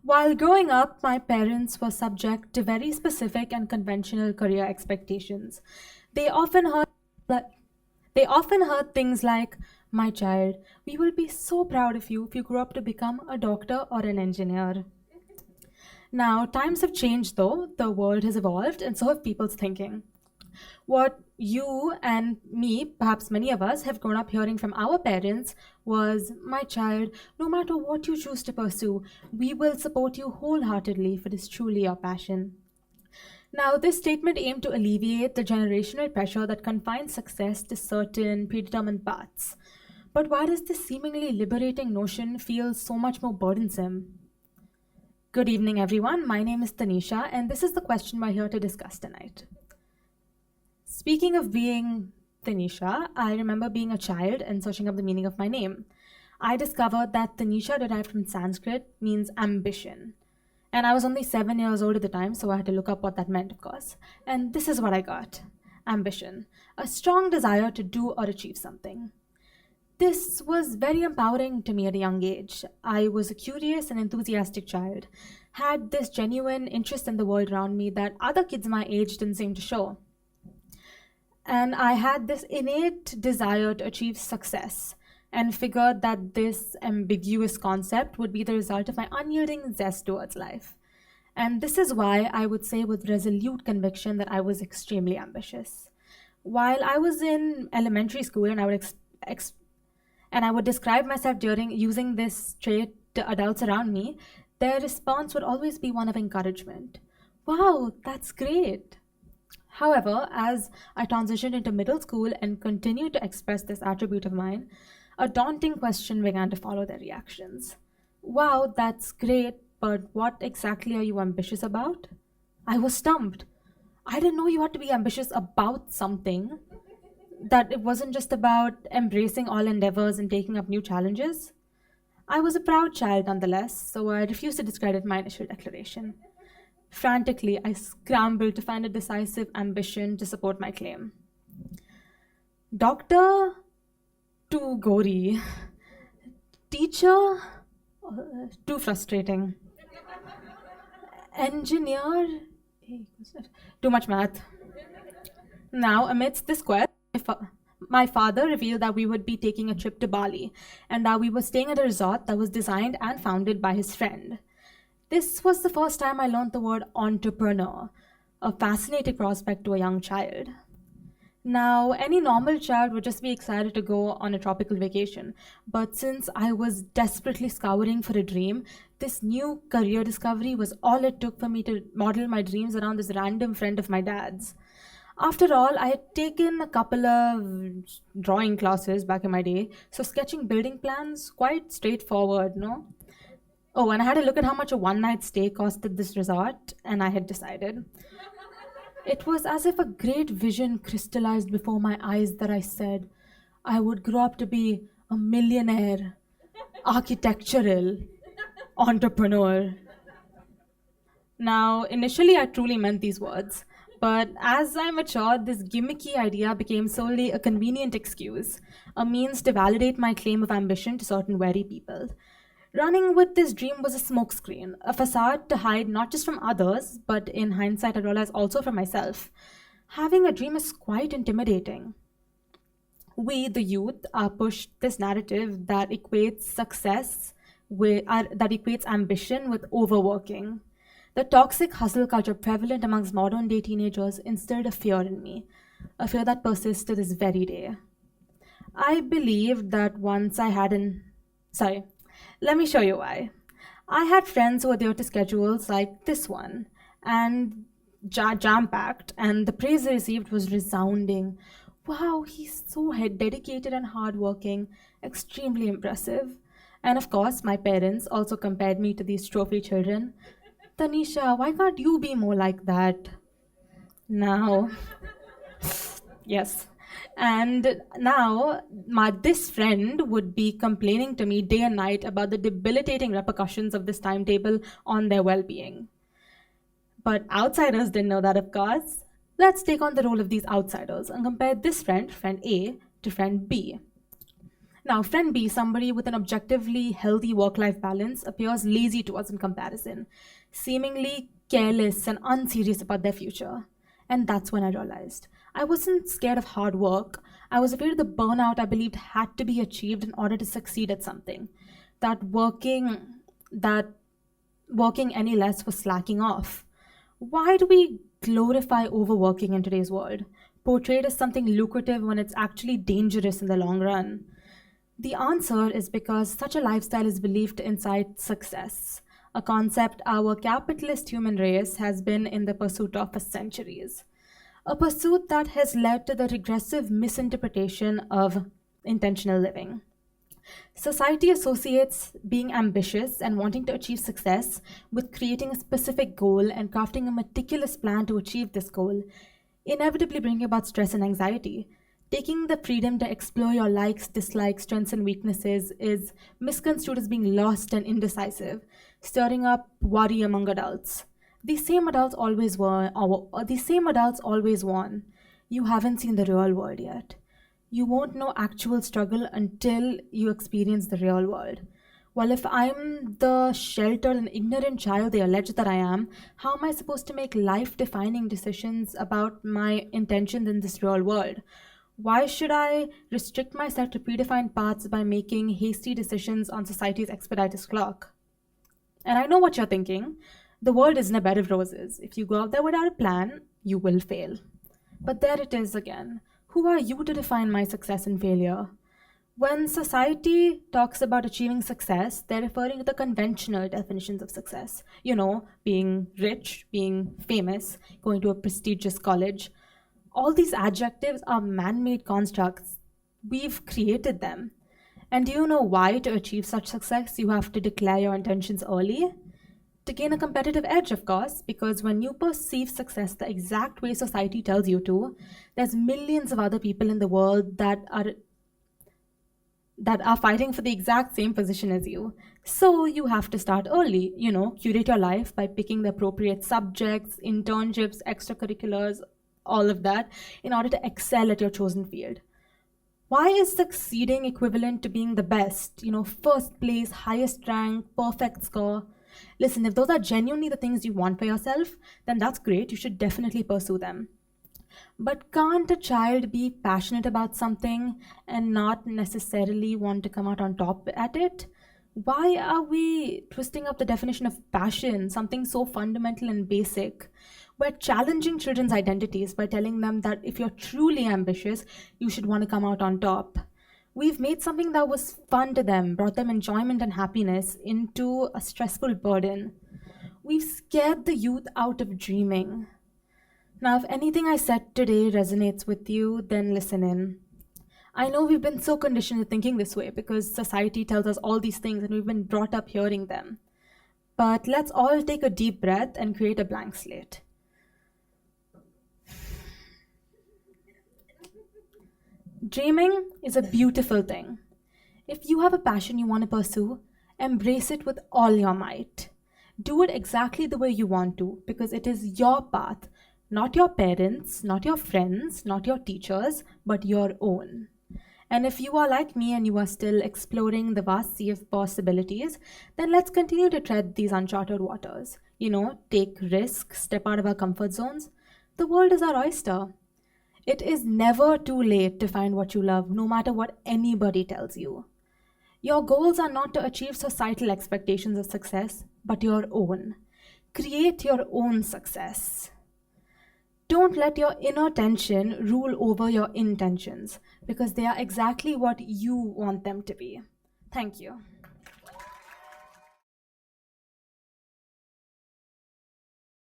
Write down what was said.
While growing up, my parents were subject to very specific and conventional career expectations. They often heard they often heard things like, "My child, we will be so proud of you if you grow up to become a doctor or an engineer." Now, times have changed though, the world has evolved, and so have people's thinking. What you and me, perhaps many of us, have grown up hearing from our parents was, "My child, no matter what you choose to pursue, we will support you wholeheartedly if it is truly your passion." Now, this statement aimed to alleviate the generational pressure that confines success to certain predetermined paths. But why does this seemingly liberating notion feel so much more burdensome? Good evening, everyone. My name is Tanisha, and this is the question we're here to discuss tonight. Speaking of being Tanisha, I remember being a child and searching up the meaning of my name. I discovered that Tanisha, derived from Sanskrit, means ambition. And I was only 7 years old at the time, so I had to look up what that meant, of course. And this is what I got: ambition, a strong desire to do or achieve something. This was very empowering to me at a young age. I was a curious and enthusiastic child, had this genuine interest in the world around me that other kids my age didn't seem to show. And I had this innate desire to achieve success and figured that this ambiguous concept would be the result of my unyielding zest towards life. And this is why I would say with resolute conviction that I was extremely ambitious. While I was in elementary school and I would describe myself during using this trait to adults around me, their response would always be one of encouragement. "Wow, that's great." However, as I transitioned into middle school and continued to express this attribute of mine, a daunting question began to follow their reactions. "Wow, that's great, but what exactly are you ambitious about?" I was stumped. I didn't know you had to be ambitious about something, that it wasn't just about embracing all endeavors and taking up new challenges. I was a proud child nonetheless, so I refused to discredit my initial declaration. Frantically, I scrambled to find a decisive ambition to support my claim. Doctor, too gory. Teacher, too frustrating. Engineer, too much math. Now, amidst this quest, my father revealed that we would be taking a trip to Bali and that we were staying at a resort that was designed and founded by his friend. This was the first time I learned the word entrepreneur, a fascinating prospect to a young child. Now, any normal child would just be excited to go on a tropical vacation, but since I was desperately scouring for a dream, this new career discovery was all it took for me to model my dreams around this random friend of my dad's. After all, I had taken a couple of drawing classes back in my day, so sketching building plans, quite straightforward, no? Oh, and I had a look at how much a one night stay cost at this resort, and I had decided. It was as if a great vision crystallized before my eyes that I said, I would grow up to be a millionaire, architectural, entrepreneur. Now, initially, I truly meant these words, but as I matured, this gimmicky idea became solely a convenient excuse, a means to validate my claim of ambition to certain wary people. Running with this dream was a smokescreen, a facade to hide not just from others, but in hindsight, I realized also from myself. Having a dream is quite intimidating. We, the youth, are pushed this narrative that equates that equates ambition with overworking. The toxic hustle culture prevalent amongst modern day teenagers instilled a fear in me, a fear that persists to this very day. I believed that once I had an. Sorry, let me show you why. I had friends who adhered to schedules like this one, and jam packed, and the praise they received was resounding. "Wow, he's so dedicated and hardworking, extremely impressive." And of course, my parents also compared me to these trophy children. "Tanisha, why can't you be more like that?" Now, yes. And now, this friend would be complaining to me day and night about the debilitating repercussions of this timetable on their well being. But outsiders didn't know that, of course. Let's take on the role of these outsiders and compare this friend, friend A, to friend B. Now, friend B, somebody with an objectively healthy work life balance, appears lazy to us in comparison, seemingly careless and unserious about their future. And that's when I realized I wasn't scared of hard work. I was afraid of the burnout I believed had to be achieved in order to succeed at something. That working, that working any less was slacking off. Why do we glorify overworking in today's world? Portrayed as something lucrative when it's actually dangerous in the long run. The answer is because such a lifestyle is believed to incite success, a concept our capitalist human race has been in the pursuit of for centuries. A pursuit that has led to the regressive misinterpretation of intentional living. Society associates being ambitious and wanting to achieve success with creating a specific goal and crafting a meticulous plan to achieve this goal, inevitably bringing about stress and anxiety. Taking the freedom to explore your likes, dislikes, strengths, and weaknesses is misconstrued as being lost and indecisive, stirring up worry among adults. These same adults always warn. You haven't seen the real world yet. You won't know actual struggle until you experience the real world. Well, if I'm the sheltered and ignorant child they allege that I am, how am I supposed to make life defining decisions about my intentions in this real world? Why should I restrict myself to predefined paths by making hasty decisions on society's expeditious clock? And I know what you're thinking. The world isn't a bed of roses. If you go out there without a plan, you will fail. But there it is again. Who are you to define my success and failure? When society talks about achieving success, they're referring to the conventional definitions of success. You know, being rich, being famous, going to a prestigious college. All these adjectives are man made constructs. We've created them. And do you know why, to achieve such success, you have to declare your intentions early? To gain a competitive edge, of course, because when you perceive success the exact way society tells you to, there's millions of other people in the world that are fighting for the exact same position as you. So you have to start early, curate your life by picking the appropriate subjects, internships, extracurriculars, all of that, in order to excel at your chosen field. Why is succeeding equivalent to being the best? First place, highest rank, perfect score. Listen, if those are genuinely the things you want for yourself, then that's great. You should definitely pursue them. But can't a child be passionate about something and not necessarily want to come out on top at it? Why are we twisting up the definition of passion, something so fundamental and basic? We're challenging children's identities by telling them that if you're truly ambitious, you should want to come out on top. We've made something that was fun to them, brought them enjoyment and happiness, into a stressful burden. We've scared the youth out of dreaming. Now, if anything I said today resonates with you, then listen in. I know we've been so conditioned to thinking this way because society tells us all these things and we've been brought up hearing them. But let's all take a deep breath and create a blank slate. Dreaming is a beautiful thing. If you have a passion you want to pursue, embrace it with all your might. Do it exactly the way you want to because it is your path, not your parents, not your friends, not your teachers, but your own. And if you are like me and you are still exploring the vast sea of possibilities, then let's continue to tread these uncharted waters. Take risks, step out of our comfort zones. The world is our oyster. It is never too late to find what you love, no matter what anybody tells you. Your goals are not to achieve societal expectations of success, but your own. Create your own success. Don't let your inner tension rule over your intentions, because they are exactly what you want them to be. Thank you.